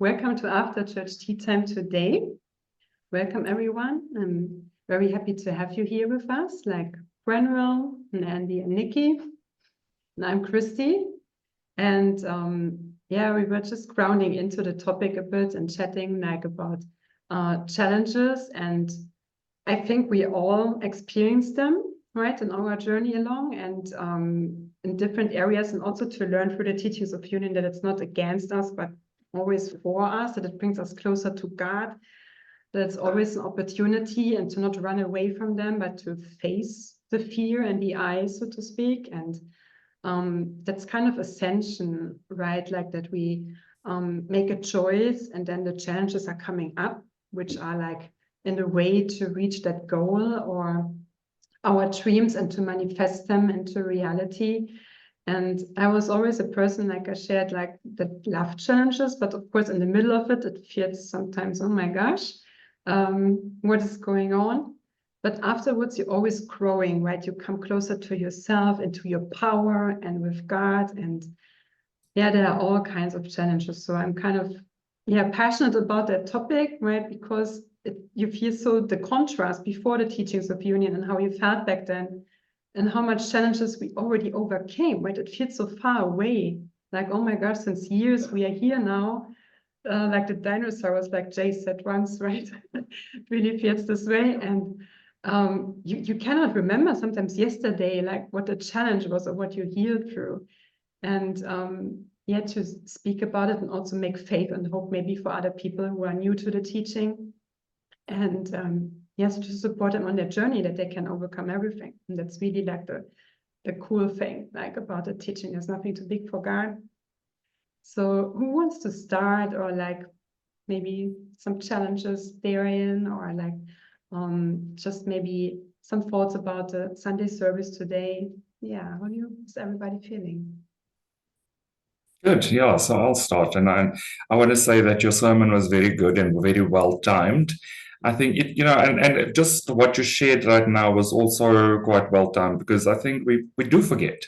Welcome to After Church Tea Time today. Welcome, everyone. I'm very happy to have you here with us, like Brenwell and Andy and Nikki. And I'm Christy. And yeah, we were just grounding into the topic a bit and chatting like about challenges. And I think we all experience them, right, in our journey along and in different areas, and also to learn through the teachings of union that it's not against us, but always for us, that it brings us closer to God, that it's always an opportunity and to not run away from them, but to face the fear and the eyes, so to speak. And that's kind of ascension, right? Like that we make a choice and then the challenges are coming up, which are like in the way to reach that goal or our dreams and to manifest them into reality. And I was always a person, like I shared, like that loved challenges, but of course in the middle of it, it feels sometimes, oh my gosh, what is going on? But afterwards, you're always growing, right? You come closer to yourself, into your power and with God. And yeah, there are all kinds of challenges. So I'm kind of, yeah, passionate about that topic, right? Because you feel so the contrast before the teachings of union and how you felt back then and how much challenges we already overcame, right? It feels so far away. Like, oh my gosh, since years we are here now. Like the dinosaurs, like Jay said once, right? It really feels this way. And you cannot remember sometimes yesterday, like what the challenge was or what you healed through. And yeah, to speak about it and also make faith and hope maybe for other people who are new to the teaching. And yes, to support them on their journey that they can overcome everything. And that's really like the cool thing, like about the teaching. There's nothing too big for God. So who wants to start, or like maybe some challenges therein, or like just maybe some thoughts about the Sunday service today? Yeah, is everybody feeling? Good, yeah. So I'll start, and I want to say that your sermon was very good and very well timed. I think and just what you shared right now was also quite well timed, because I think we do forget.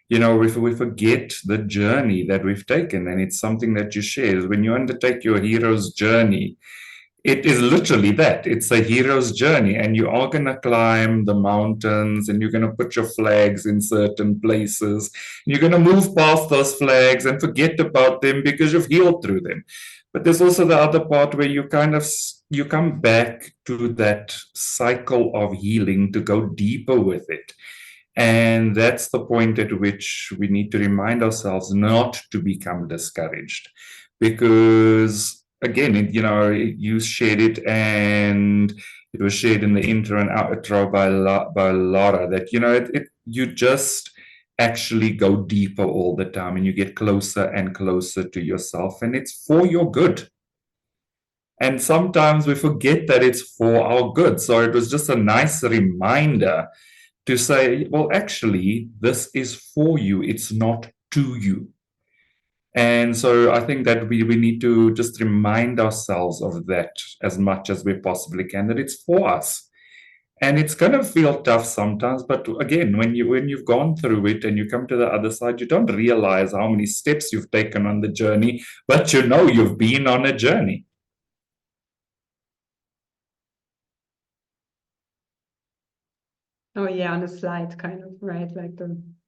We forget the journey that we've taken, and it's something that you share. When you undertake your hero's journey, it is literally that. It's a hero's journey, and you are going to climb the mountains, and you're going to put your flags in certain places. You're going to move past those flags and forget about them because you've healed through them. But there's also the other part where you come back to that cycle of healing to go deeper with it. And that's the point at which we need to remind ourselves not to become discouraged, because again, you shared it, and it was shared in the intro and outro by Laura, that you just actually go deeper all the time, and you get closer and closer to yourself, and it's for your good. And sometimes we forget that it's for our good. So it was just a nice reminder to say, well, actually, this is for you. It's not to you. And so I think that we need to just remind ourselves of that as much as we possibly can, that it's for us. And it's going to feel tough sometimes, but again, when you've gone through it and you come to the other side, you don't realize how many steps you've taken on the journey, but you've been on a journey. Oh yeah, on a slide, kind of, right? Like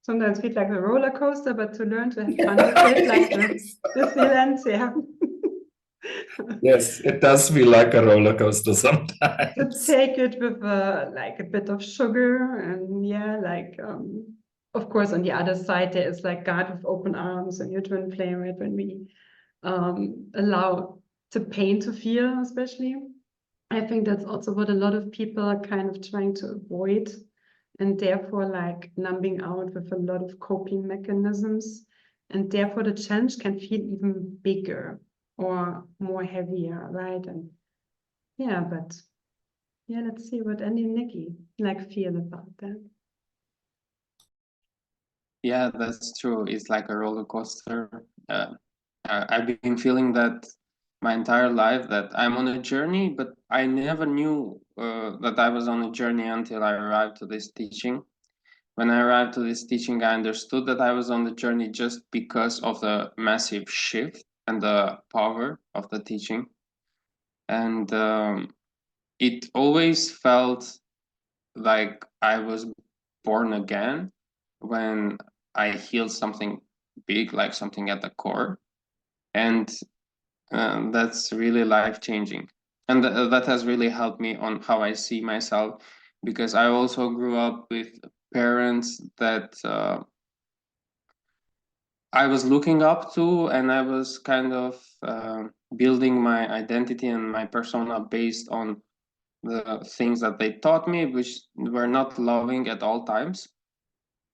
sometimes feel like a roller coaster, but to learn to have fun with it, like the feelings, yeah. Yes, it does feel like a roller coaster To sometimes. take it with like a bit of sugar, and yeah, like of course on the other side there is like God with open arms and your twin flame, right? When we allow the pain to feel, especially. I think that's also what a lot of people are kind of trying to avoid, and therefore like numbing out with a lot of coping mechanisms, and therefore the challenge can feel even bigger or more heavier, right? And yeah, but yeah, let's see what Andy and Nikki like feel about that. Yeah, that's true. It's like a roller coaster. I've been feeling that my entire life, that I'm on a journey, but I never knew that I was on a journey until I arrived to this teaching. When I arrived to this teaching, I understood that I was on the journey just because of the massive shift and the power of the teaching. And it always felt like I was born again when I healed something big, like something at the core. And that's really life-changing. And that has really helped me on how I see myself, because I also grew up with parents that I was looking up to, and I was kind of building my identity and my persona based on the things that they taught me, which were not loving at all times.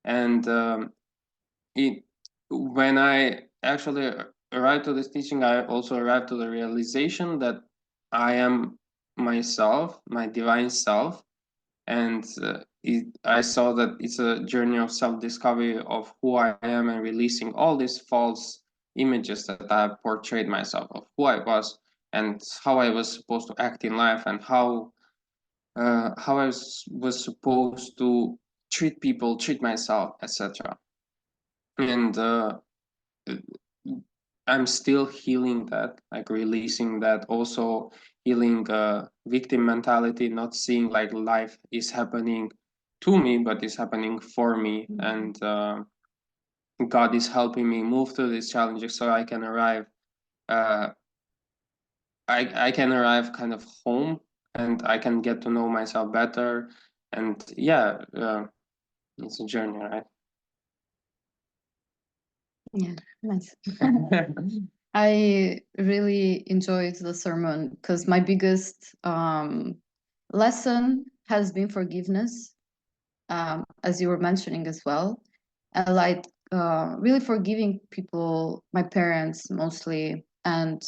And when I actually arrived to this teaching, I also arrived to the realization that I am myself, my divine self, and I saw that it's a journey of self-discovery of who I am and releasing all these false images that I have portrayed myself of who I was and how I was supposed to act in life, and how I was supposed to treat people, treat myself, etc. And I'm still healing that, like releasing that, also healing victim mentality, not seeing like life is happening to me, but it's happening for me. And God is helping me move through these challenges so I can arrive. I can arrive kind of home, and I can get to know myself better. And yeah, it's a journey, right? Yeah, nice. I really enjoyed the sermon because my biggest lesson has been forgiveness, as you were mentioning as well. And like really forgiving people, my parents mostly, and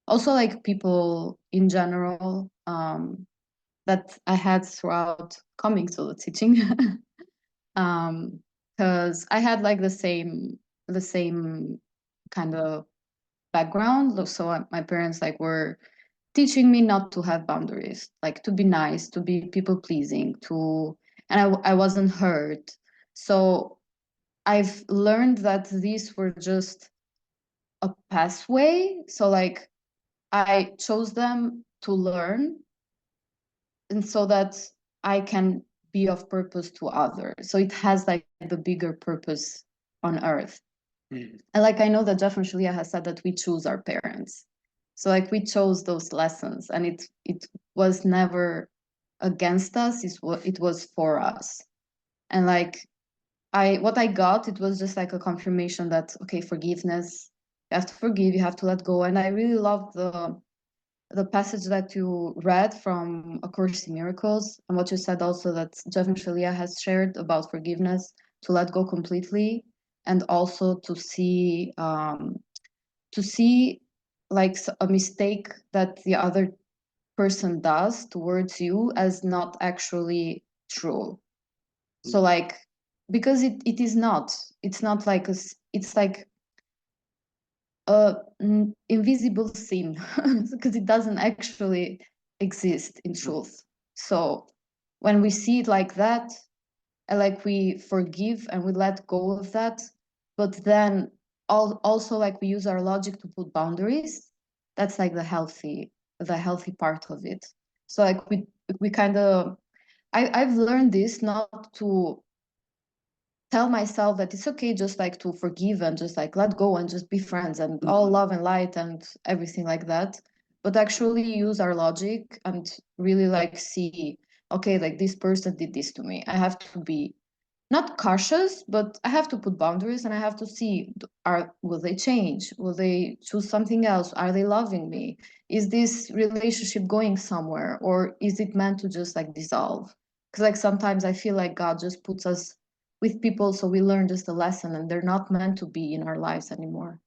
also like people in general that I had throughout coming to the teaching. Because I had like the same kind of background. So my parents like were teaching me not to have boundaries, like to be nice, to be people pleasing, and I wasn't hurt. So I've learned that these were just a pathway. So like I chose them to learn, and so that I can be of purpose to others. So it has like the bigger purpose on earth. And like I know that Jeff and Shaleia has said that we choose our parents. So like we chose those lessons, and it was never against us, it was for us. And like what I got, it was just like a confirmation that okay, forgiveness, you have to forgive, you have to let go. And I really loved the passage that you read from A Course in Miracles, and what you said also that Jeff and Shaleia has shared about forgiveness, to let go completely, and also to see like a mistake that the other person does towards you as not actually true. So like, because it is not, it's not like it's like a invisible sin, because it doesn't actually exist in truth. So when we see it like that, and like we forgive and we let go of that, but then also like we use our logic to put boundaries, that's like the healthy part of it. So like we kind of I've learned this, not to tell myself that it's okay just like to forgive and just like let go and just be friends and all love and light and everything like that, but actually use our logic and really like see, okay, like this person did this to me, I have to be not cautious, but I have to put boundaries, and I have to see, will they change, will they choose something else, are they loving me, is this relationship going somewhere, or is it meant to just like dissolve? Because like sometimes I feel like God just puts us with people so we learn just a lesson, and they're not meant to be in our lives anymore.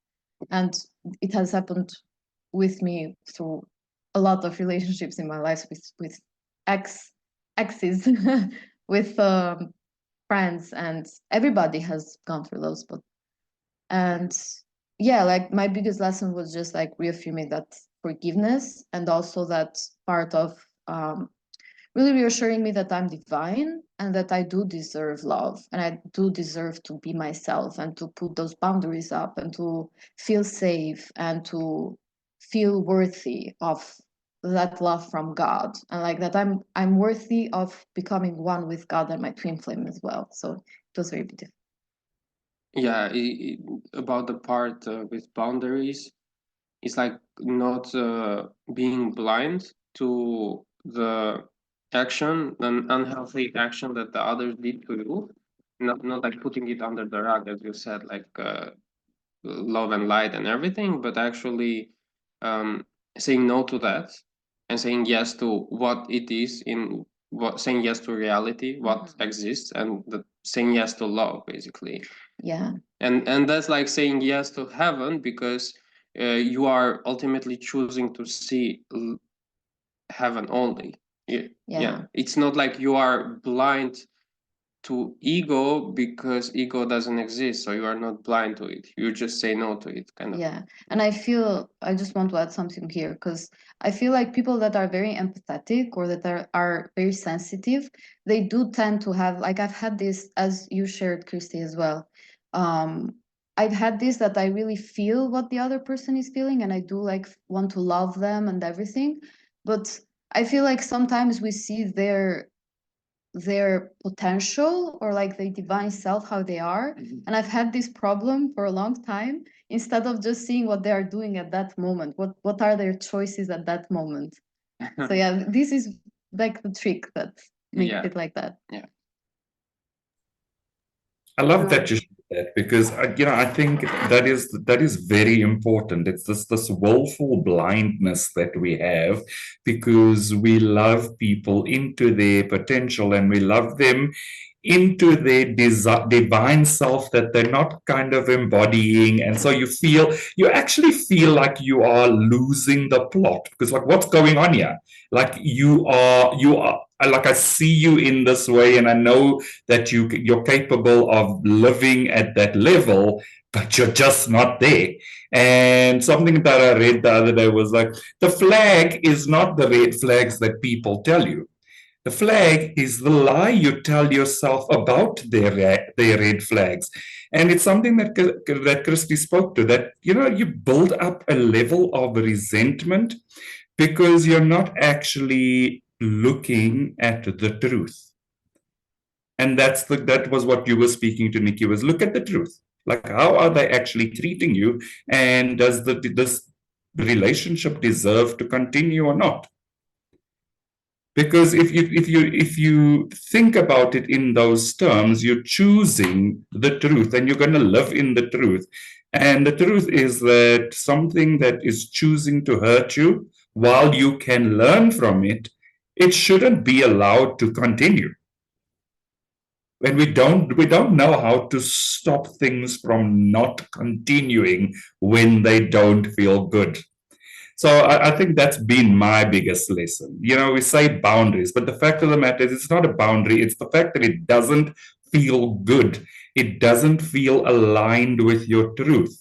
And it has happened with me through a lot of relationships in my life, with exes with friends, and everybody has gone through those. But and yeah, like my biggest lesson was just like reaffirming that forgiveness, and also that part of really reassuring me that I'm divine and that I do deserve love and I do deserve to be myself and to put those boundaries up and to feel safe and to feel worthy of that love from God, and like that I'm worthy of becoming one with God and my twin flame as well. So it was very beautiful. Yeah, about the part with boundaries, it's like not being blind to the action, an unhealthy action that the others did to you, not like putting it under the rug, as you said, like love and light and everything, but actually um, saying no to that and saying yes to what it is in what, saying yes to reality, what exists, and saying yes to love, basically. Yeah. And that's like saying yes to heaven, because you are ultimately choosing to see heaven only. Yeah, it's not like you are blind to ego because ego doesn't exist, so you are not blind to it, you just say no to it, kind of. Yeah, and I just want to add something here, because I feel like people that are very empathetic or that are very sensitive, they do tend to have, like, I've had this, as you shared, Christy, as well. I've had this, that I really feel what the other person is feeling, and I do like want to love them and everything, but I feel like sometimes we see their potential or like the divine self, how they are. And I've had this problem for a long time, instead of just seeing what they are doing at that moment, what are their choices at that moment. So yeah, this is like the trick that makes it like that. Yeah, I love that you shared that, because I think that is very important. It's this willful blindness that we have, because we love people into their potential and we love them into their divine self that they're not kind of embodying, and so you actually feel like you are losing the plot, because like, what's going on here? Like you are like, I see you in this way and I know that you're capable of living at that level, but you're just not there. And something that I read the other day was like, the flag is not the red flags that people tell you. The flag is the lie you tell yourself about their red flags. And it's something that Christy spoke to, that, you build up a level of resentment because you're not actually looking at the truth. And that was what you were speaking to, Nikki, was look at the truth. Like, how are they actually treating you? And does this relationship deserve to continue or not? Because if you think about it in those terms, you're choosing the truth and you're going to live in the truth. And the truth is that something that is choosing to hurt you, while you can learn from it, it shouldn't be allowed to continue. And we don't know how to stop things from not continuing when they don't feel good. So I think that's been my biggest lesson. We say boundaries, but the fact of the matter is, it's not a boundary. It's the fact that it doesn't feel good. It doesn't feel aligned with your truth.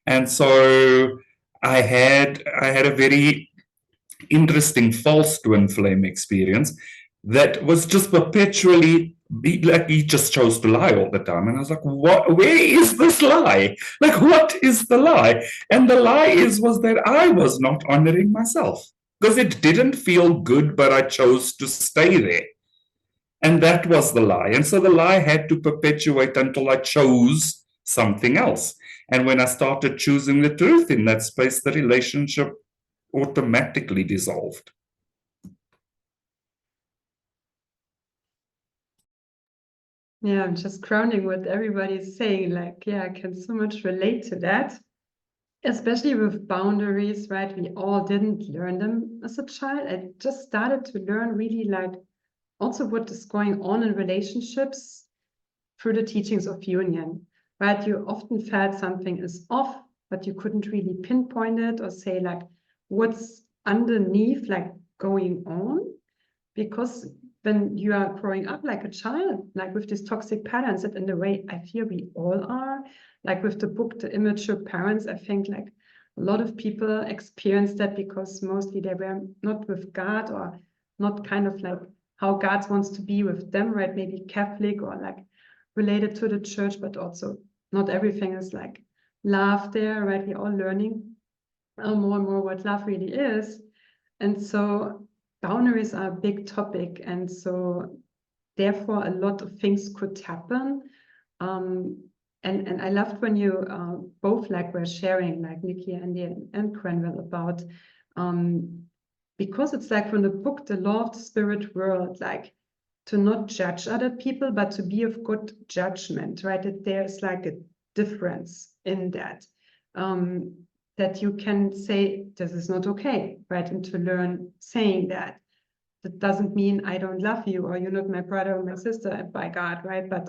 And so I had a very interesting false twin flame experience that was just perpetually, like, he just chose to lie all the time. And I was like, what? Where is this lie? Like, what is the lie? And the lie was that I was not honoring myself, because it didn't feel good, but I chose to stay there. And that was the lie. And so the lie had to perpetuate until I chose something else. And when I started choosing the truth in that space, the relationship automatically dissolved. Yeah, I'm just crowning what everybody's saying. Like, yeah, I can so much relate to that, especially with boundaries, right? We all didn't learn them as a child. I just started to learn really, like, also what is going on in relationships through the teachings of union, right? You often felt something is off, but you couldn't really pinpoint it or say, like, what's underneath, like, going on, because when you are growing up like a child, like with these toxic patterns, that in the way I feel we all are, like with the book, The Immature Parents, I think like a lot of people experience that because mostly they were not with God or not kind of like how God wants to be with them, right? Maybe Catholic or like related to the church, but also not everything is like love there, right? We're all learning more and more what love really is. And so boundaries are a big topic. And so therefore a lot of things could happen. And I loved when you both like were sharing, like Nikki and Cranwell, about because it's like from the book, The Law of the Spirit World, like to not judge other people, but to be of good judgment, right? That there's like a difference in that. That you can say, this is not okay, right? And to learn saying that. That doesn't mean I don't love you or you're not my brother or my sister, by God, right? But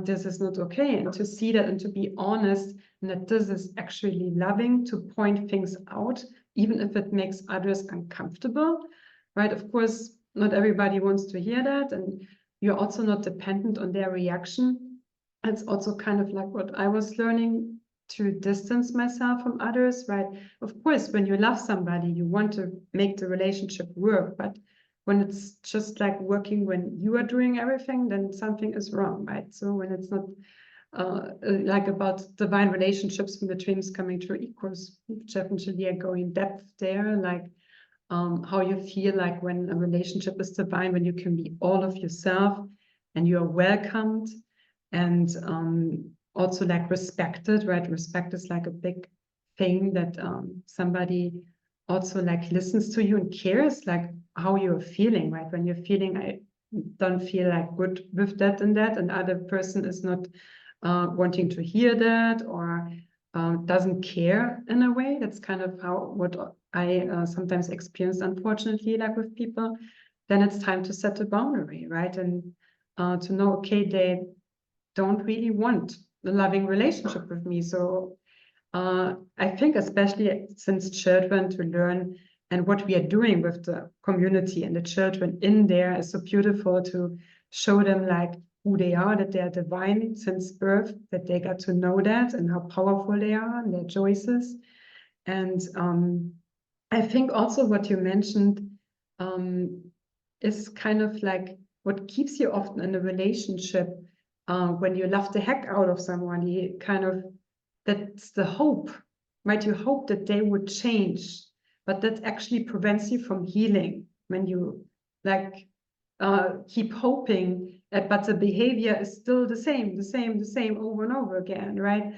this is not okay. And to see that and to be honest, and that this is actually loving, to point things out, even if it makes others uncomfortable, right? Of course, not everybody wants to hear that. And you're also not dependent on their reaction. It's also kind of like what I was learning, to distance myself from others, right? Of course, when you love somebody, you want to make the relationship work, but when it's just like working when you are doing everything, then something is wrong, right? So when it's not like about divine relationships when the dreams coming true equals, Jeff and Shaleia go in depth there, like how you feel like when a relationship is divine, when you can be all of yourself and you are welcomed and also like respected, right? Respect is like a big thing, that somebody also like listens to you and cares like how you're feeling, right? When you're feeling, I don't feel like good with that and that, and other person is not wanting to hear that or doesn't care in a way. That's kind of what I sometimes experience, unfortunately, like with people. Then it's time to set a boundary, right? And to know, okay, they don't really want a loving relationship with me. So I think especially since children, to learn, and what we are doing with the community and the children in there is so beautiful, to show them like who they are, that they are divine since birth, that they got to know that and how powerful they are and their choices. And I think also what you mentioned is kind of like what keeps you often in a relationship when you love the heck out of somebody, kind of, that's the hope, right? You hope that they would change, but that actually prevents you from healing when you like keep hoping that, but the behavior is still the same over and over again, right?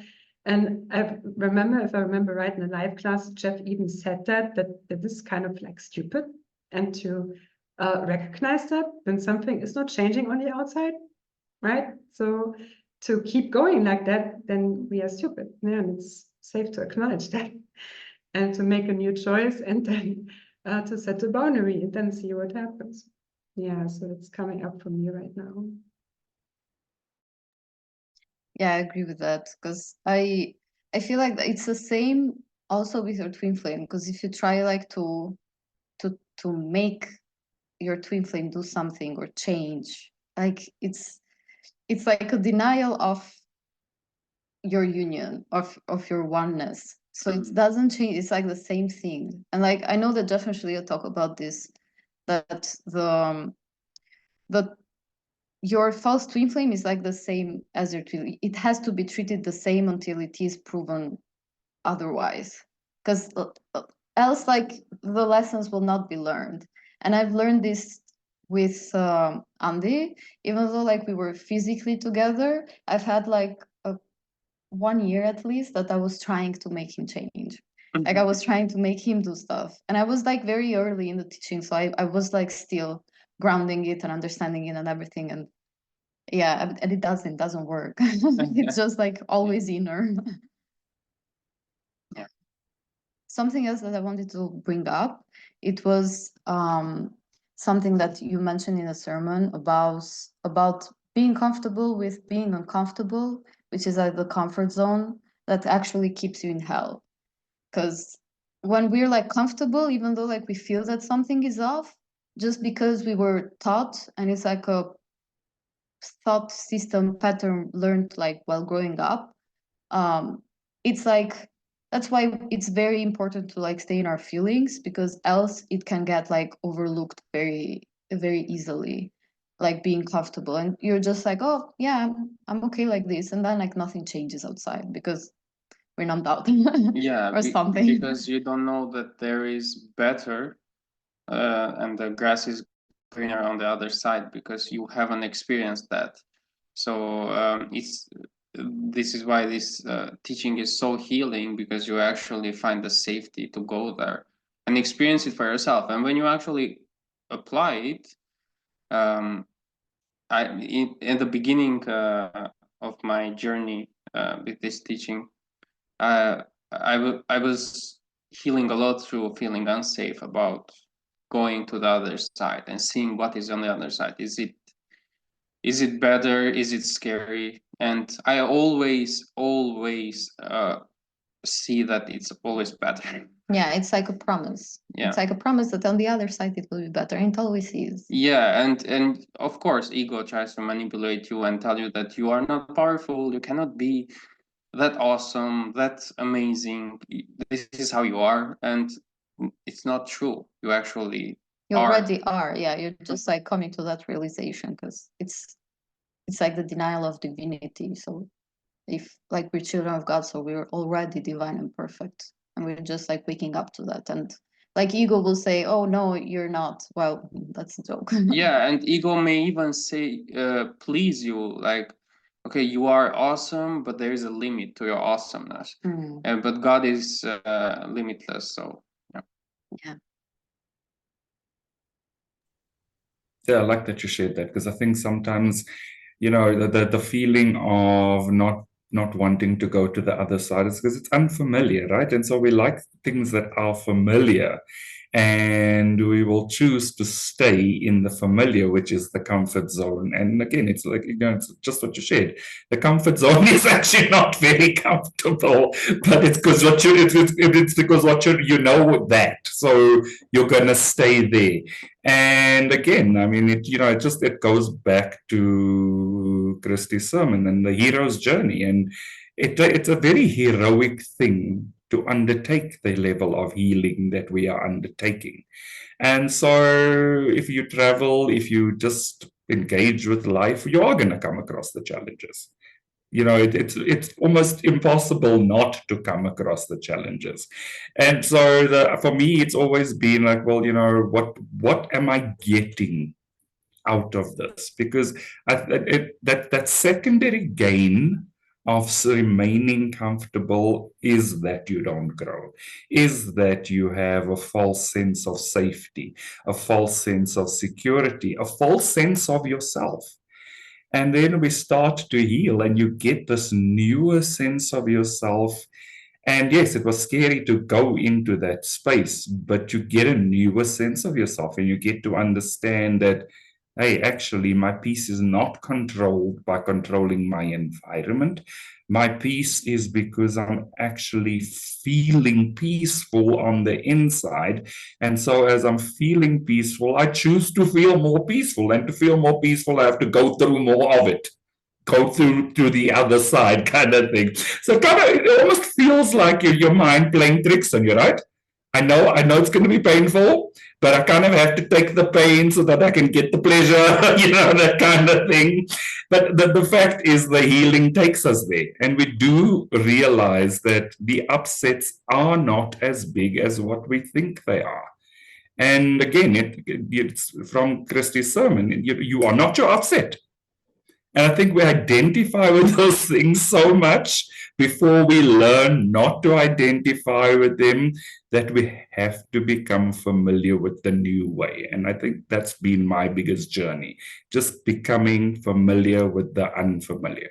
And I remember, if I remember right, in a live class, Jeff even said that is kind of like stupid, and to recognize that when something is not changing on the outside, right? So to keep going like that, then we are stupid. Yeah, and it's safe to acknowledge that and to make a new choice, and then to set a boundary and then see what happens. Yeah, so it's coming up for me right now. Yeah, I agree with that, because I feel like it's the same also with your twin flame, because if you try like to make your twin flame do something or change, like it's like a denial of your union, of your oneness. So it doesn't change. It's like the same thing. And like I know that Jeff and Shaleia talk about this, that your false twin flame is like the same as your twin. It has to be treated the same until it is proven otherwise, because else like the lessons will not be learned. And I've learned this with Andy. Even though like we were physically together, I've had like 1 year at least that I was trying to make him change. Like I was trying to make him do stuff, and I was like very early in the teaching, so I was like still grounding it and understanding it and everything. And yeah, and it doesn't work. It's just like always inner. Yeah. Something else that I wanted to bring up, it was something that you mentioned in a sermon about being comfortable with being uncomfortable, which is like the comfort zone that actually keeps you in hell. Because when we're like comfortable, even though like we feel that something is off, just because we were taught, and it's like a thought system pattern learned like while growing up, it's like that's why it's very important to like stay in our feelings, because else it can get like overlooked very very easily, like being comfortable, and you're just like, oh yeah, I'm okay like this, and then like nothing changes outside because we're numbed out Yeah, or something. because you don't know that there is better, and the grass is greener on the other side because you haven't experienced that. So this is why this teaching is so healing, because you actually find the safety to go there and experience it for yourself. And when you actually apply it, in the beginning of my journey with this teaching, I was healing a lot through feeling unsafe about going to the other side and seeing what is on the other side. Is it better? Is it scary? And I always see that it's always better. Yeah, it's like a promise. Yeah. It's like a promise that on the other side it will be better, and it always is. Yeah, and of course, ego tries to manipulate you and tell you that you are not powerful, you cannot be that awesome, that's amazing. This is how you are, and it's not true. You actually You are. already are. Yeah, you're just like coming to that realization, because it's like the denial of divinity. So if like we're children of God, so we're already divine and perfect, and we're just like waking up to that. And like ego will say, oh no, you're not. Well, that's a joke. Yeah, and ego may even say, please you, like, okay, you are awesome, but there is a limit to your awesomeness. But God is limitless, so yeah. Yeah. Yeah, I like that you shared that, because I think sometimes, you know, the feeling of not wanting to go to the other side is because it's unfamiliar, right? And so we like things that are familiar, and we will choose to stay in the familiar, which is the comfort zone. And again, it's like, you know, it's just what you shared. The comfort zone is actually not very comfortable, but it's because it's because you know that, so you're gonna stay there. And again, I mean, it goes back to Christie's sermon and the hero's journey, and it's a very heroic thing to undertake the level of healing that we are undertaking. And so, if you travel, if you just engage with life, you are going to come across the challenges. You know, it's almost impossible not to come across the challenges. And so for me, it's always been like, well, you know, what am I getting out of this? Because that secondary gain of remaining comfortable is that you don't grow, is that you have a false sense of safety, a false sense of security, a false sense of yourself. And then we start to heal, and you get this newer sense of yourself. And yes, it was scary to go into that space, but you get a newer sense of yourself, and you get to understand that, hey, actually, my peace is not controlled by controlling my environment. My peace is because I'm actually feeling peaceful on the inside. And so, as I'm feeling peaceful, I choose to feel more peaceful. And to feel more peaceful, I have to go through more of it. Go through to the other side, kind of thing. So, it almost feels like your mind playing tricks on you, right? I know it's going to be painful, but I kind of have to take the pain so that I can get the pleasure, you know, that kind of thing. But the fact is, the healing takes us there. And we do realize that the upsets are not as big as what we think they are. And again, it's from Christie's sermon, you are not your upset. And I think we identify with those things so much before we learn not to identify with them, that we have to become familiar with the new way. And I think that's been my biggest journey, just becoming familiar with the unfamiliar.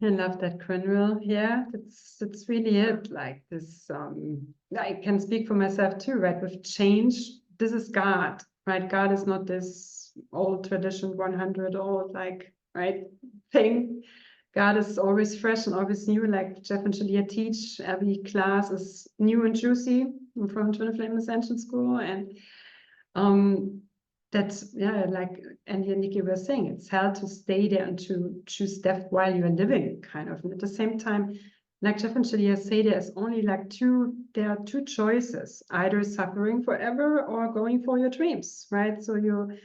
I love that, Quenville. Yeah, that's really it. Like this, I can speak for myself too, right? With change, this is God, right? God is not this old tradition, 100 old, like, right, thing. God is always fresh and always new, like Jeff and Shaleia teach. Every class is new and juicy. I'm from Twin Flame Ascension School. And that's, yeah, like Andy and Nikki were saying, it's hard to stay there and to choose death while you're living, kind of. And at the same time, like Jeff and Shaleia say, there's only like there are two choices, either suffering forever or going for your dreams, right? So you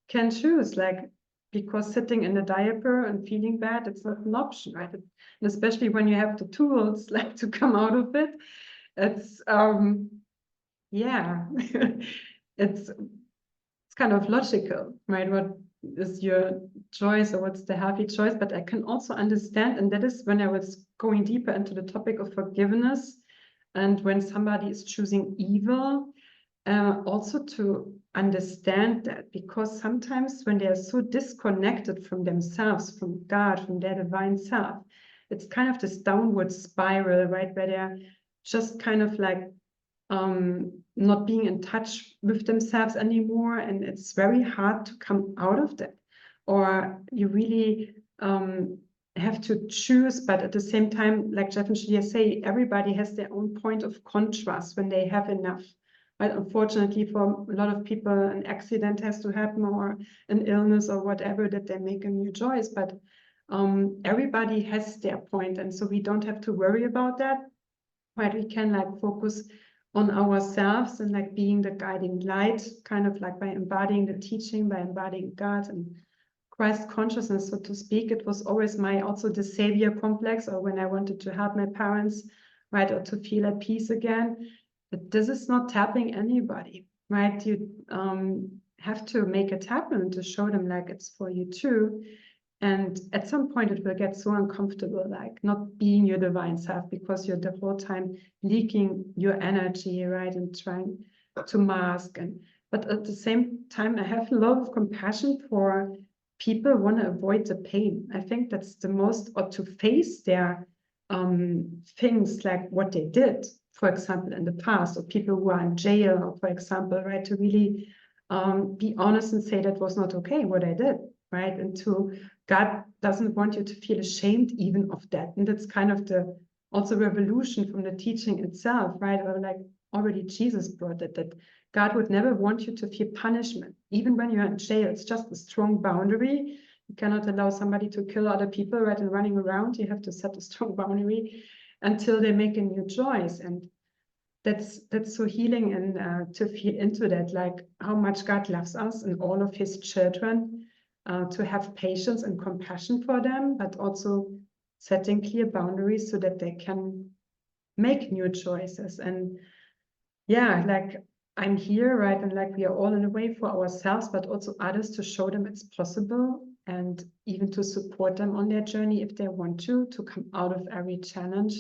can choose, like, because sitting in a diaper and feeling bad, it's not an option, right? And especially when you have the tools, like, to come out of it, it's, yeah, it's kind of logical, right? What is your choice, or what's the healthy choice? But I can also understand, and that is when I was going deeper into the topic of forgiveness, and when somebody is choosing evil, also to understand that, because sometimes when they are so disconnected from themselves, from God, from their divine self, it's kind of this downward spiral, right? Where they're just kind of like not being in touch with themselves anymore, and it's very hard to come out of that. Or you really have to choose, but at the same time, like Jeff and Shaleia say, everybody has their own point of contrast when they have enough. But unfortunately, for a lot of people, an accident has to happen, or an illness, or whatever, that they make a new choice. But everybody has their point, and so we don't have to worry about that. Right? We can like focus on ourselves and like being the guiding light, kind of like by embodying the teaching, by embodying God and Christ consciousness, so to speak. It was always my also the savior complex, or when I wanted to help my parents, right, or to feel at peace again. But this is not helping anybody, right? You have to make it happen to show them like it's for you too. And at some point it will get so uncomfortable, like not being your divine self, because you're the whole time leaking your energy, right? And trying to mask. But at the same time, I have a lot of compassion for people who want to avoid the pain. I think that's the most, or to face their things like what they did, for example, in the past, or people who are in jail, or for example, right, to really be honest and say that was not okay what I did, right? And to God doesn't want you to feel ashamed even of that. And that's kind of the also revolution from the teaching itself, right? Or like already Jesus brought it, that God would never want you to feel punishment, even when you're in jail. It's just a strong boundary. You cannot allow somebody to kill other people, right, and running around. You have to set a strong boundary until they make a new choice. And that's so healing, and to feel into that, like how much God loves us and all of his children, to have patience and compassion for them, but also setting clear boundaries so that they can make new choices. And yeah, like I'm here, right? And like we are all in a way for ourselves, but also others, to show them it's possible, and even to support them on their journey if they want to come out of every challenge.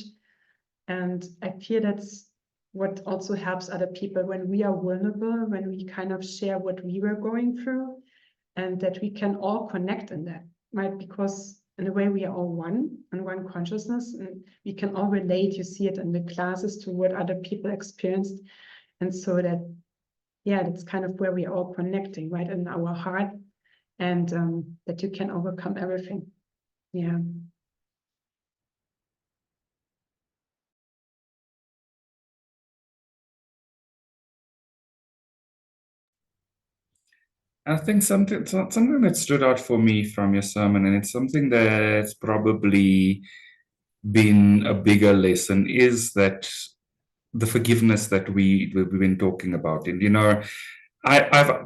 And I feel that's what also helps other people when we are vulnerable, when we kind of share what we were going through, and that we can all connect in that, right? Because in a way we are all one, and one consciousness, and we can all relate. You see it in the classes to what other people experienced. And so that, yeah, that's kind of where we are all connecting, right, in our heart, and that you can overcome everything. Yeah. I think something that stood out for me from your sermon, and it's something that's probably been a bigger lesson, is that the forgiveness that we've been talking about. And I've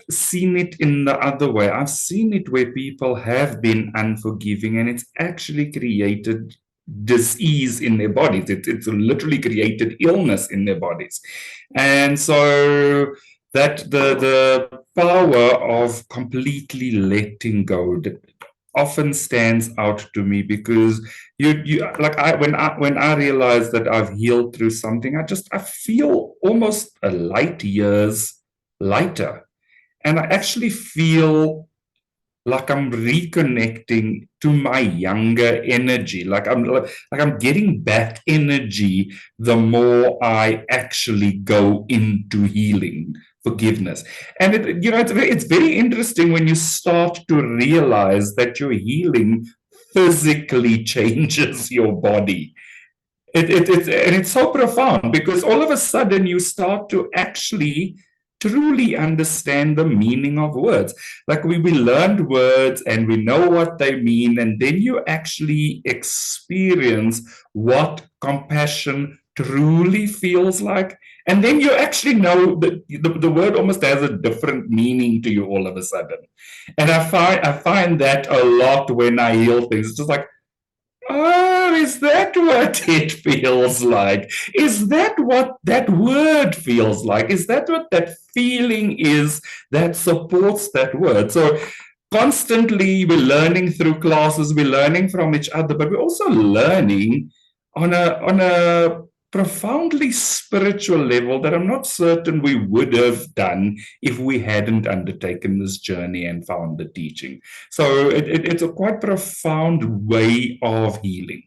seen it in the other way. I've seen it where people have been unforgiving, and it's actually created disease in their bodies. It's literally created illness in their bodies. And so that the power of completely letting go often stands out to me, because when I realize that I've healed through something, I feel almost a light years lighter, and I actually feel like I'm reconnecting to my younger energy, like I'm getting back energy the more I actually go into healing, forgiveness. And it's very interesting when you start to realize that your healing physically changes your body. And it's so profound, because all of a sudden you start to actually truly understand the meaning of words. Like we learned words and we know what they mean, and then you actually experience what compassion truly feels like. And then you actually know that the word almost has a different meaning to you all of a sudden. And I find that a lot when I heal things. It's just like, oh, is that what it feels like? Is that what that word feels like? Is that what that feeling is that supports that word? So constantly we're learning through classes, we're learning from each other, but we're also learning on a profoundly spiritual level that I'm not certain we would have done if we hadn't undertaken this journey and found the teaching. So it's a quite profound way of healing.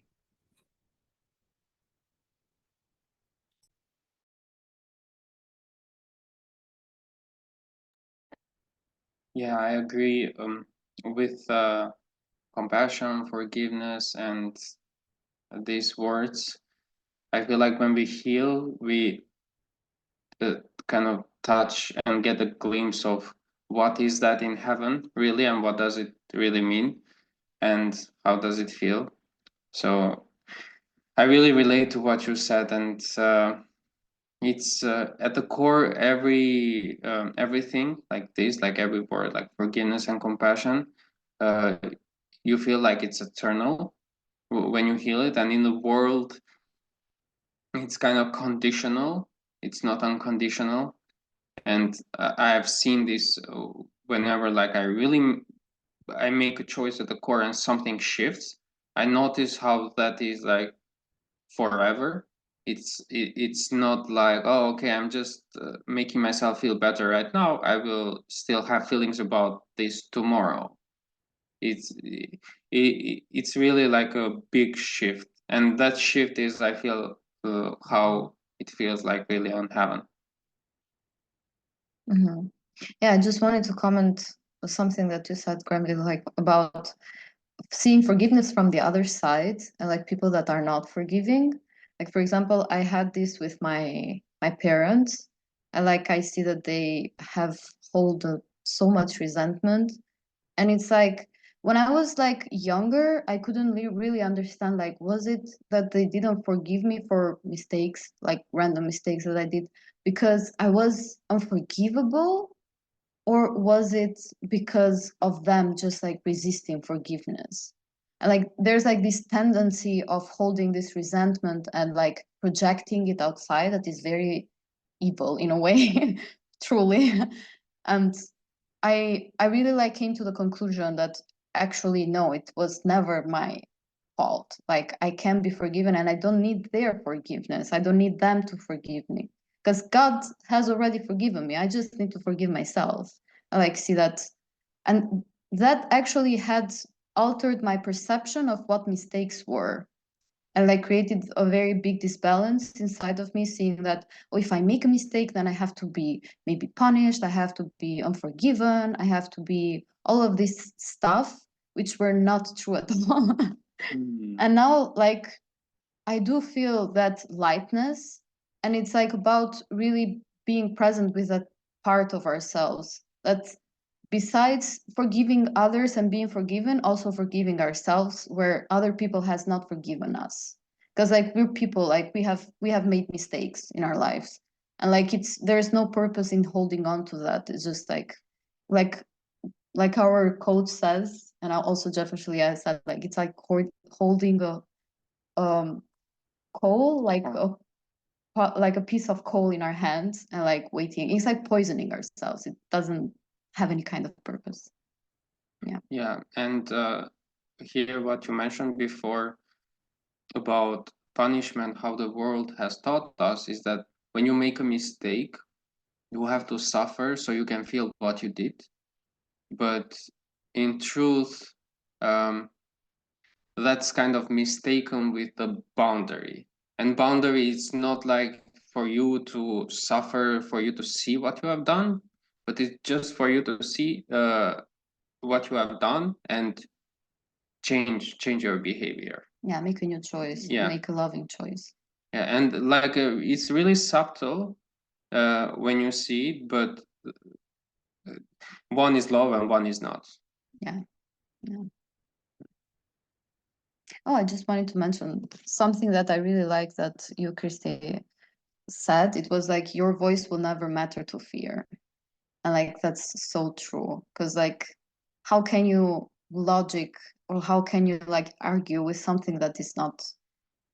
Yeah, I agree with compassion, forgiveness, and these words. I feel like when we heal, we kind of touch and get a glimpse of what is that in heaven really, and what does it really mean, and how does it feel. So I really relate to what you said, and it's at the core everything like this, like every word, like forgiveness and compassion. Uh, you feel like it's eternal when you heal it, and in the world, it's kind of conditional. It's not unconditional, and I have seen this whenever like I make a choice at the core and something shifts. I notice how that is like forever. It's not like, oh, okay, I'm just making myself feel better right now. I will still have feelings about this tomorrow. It's really like a big shift, and that shift is, I feel, how it feels like really on heaven. Mm-hmm. Yeah, I just wanted to comment on something that you said, Gremlin, like about seeing forgiveness from the other side and like people that are not forgiving. Like for example, I had this with my parents. And like I see that they have hold so much resentment. And it's like when I was like younger, I couldn't really understand, like, was it that they didn't forgive me for mistakes, like random mistakes that I did, because I was unforgivable, or was it because of them just like resisting forgiveness? And like there's like this tendency of holding this resentment and like projecting it outside that is very evil in a way, truly. And I really like came to the conclusion that actually no, it was never my fault. Like I can be forgiven and I don't need their forgiveness. I don't need them to forgive me because God has already forgiven me. I just need to forgive myself. I like see that, and that actually had altered my perception of what mistakes were, and like created a very big disbalance inside of me, seeing that, oh, if I make a mistake, then I have to be maybe punished, I have to be unforgiven, I have to be all of this stuff, which were not true at all. And now like I do feel that lightness, and it's like about really being present with that part of ourselves that, besides forgiving others and being forgiven, also forgiving ourselves where other people has not forgiven us, because like we're people, like we have made mistakes in our lives, and like there's no purpose in holding on to that. It's just like like our coach says, and I also Jefferson I said, like it's like holding a coal, like a piece of coal in our hands and like waiting. It's like poisoning ourselves. It doesn't have any kind of purpose. Yeah, and here what you mentioned before about punishment, how the world has taught us is that when you make a mistake, you have to suffer so you can feel what you did. But in truth, that's kind of mistaken with the boundary. And boundary is not like for you to suffer, for you to see what you have done, but it's just for you to see what you have done and change your behavior. Yeah, make a new choice. Yeah. Make a loving choice. Yeah, and like it's really subtle, when you see it, but one is love and one is not. Yeah. Oh, I just wanted to mention something that I really like that you, Christy, said. It was like, your voice will never matter to fear. And like, that's so true. Because like, how can you logic, or how can you like argue with something that is not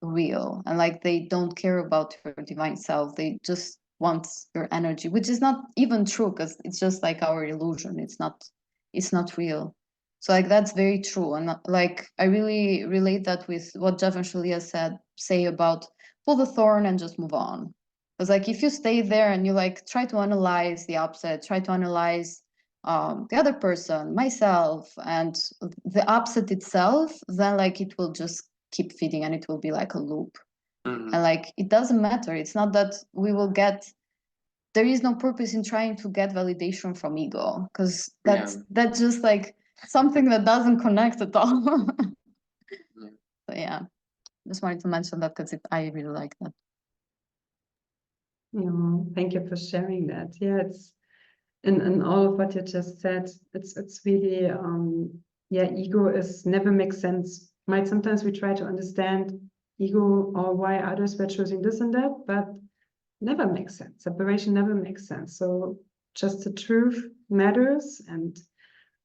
real? And like, they don't care about your divine self. They just want your energy, which is not even true, because it's just like our illusion. It's not real. So like, that's very true. And like, I really relate that with what Jeff and Shaleia say about pull the thorn and just move on. Because like, if you stay there and you like try to analyze the opposite, try to analyze the other person, myself, and the opposite itself, then like, it will just keep feeding and it will be like a loop. Mhm. And like, it doesn't matter. It's not that we will get, there is no purpose in trying to get validation from ego, because that's just like something that doesn't connect at all. Yeah. So yeah, just wanted to mention that because I really like that. No, thank you for sharing that. Yeah, it's in all of what you just said, it's really yeah, ego is never makes sense. Right? Sometimes we try to understand ego or why others were choosing this and that, but never makes sense. Separation never makes sense. So just the truth matters, and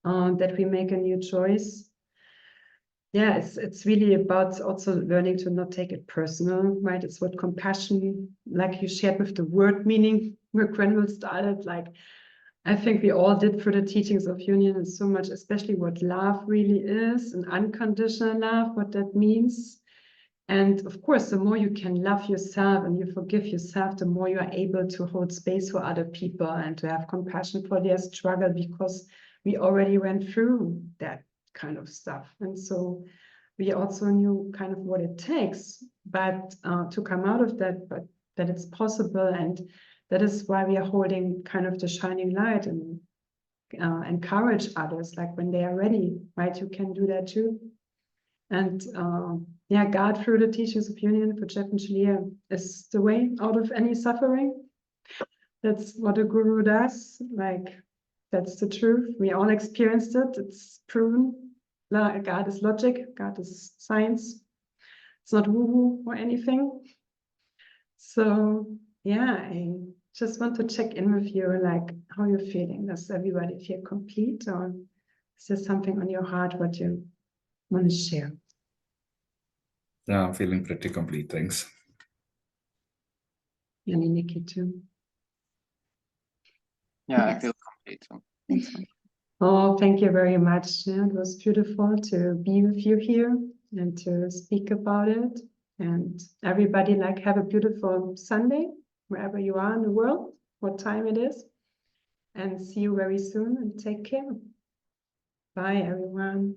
that we make a new choice. Yeah, it's really about also learning to not take it personal, right? It's what compassion, like you shared with the word meaning, where Grenville started, like I think we all did through the teachings of union, and so much, especially what love really is, and unconditional love, what that means. And of course, the more you can love yourself and you forgive yourself, the more you are able to hold space for other people and to have compassion for their struggle, because we already went through that kind of stuff. And so we also knew kind of what it takes, but to come out of that, but that it's possible. And that is why we are holding kind of the shining light and encourage others, like when they are ready, right? You can do that too. And yeah, God through the teachings of union for Jeff and Shaleia is the way out of any suffering. That's what a guru does. Like, that's the truth. We all experienced it. It's proven. God is logic. God is science. It's not woo-woo or anything. So yeah, I just want to check in with you, like how you're feeling. Does everybody feel complete, or is there something on your heart what you want to share? Yeah, I'm feeling pretty complete, thanks. And Nikki too. Yeah, Yes. I feel complete. Thanks, Mike. Oh, thank you very much. Yeah, it was beautiful to be with you here and to speak about it. And everybody, like, have a beautiful Sunday, wherever you are in the world, what time it is. And see you very soon, and take care. Bye, everyone.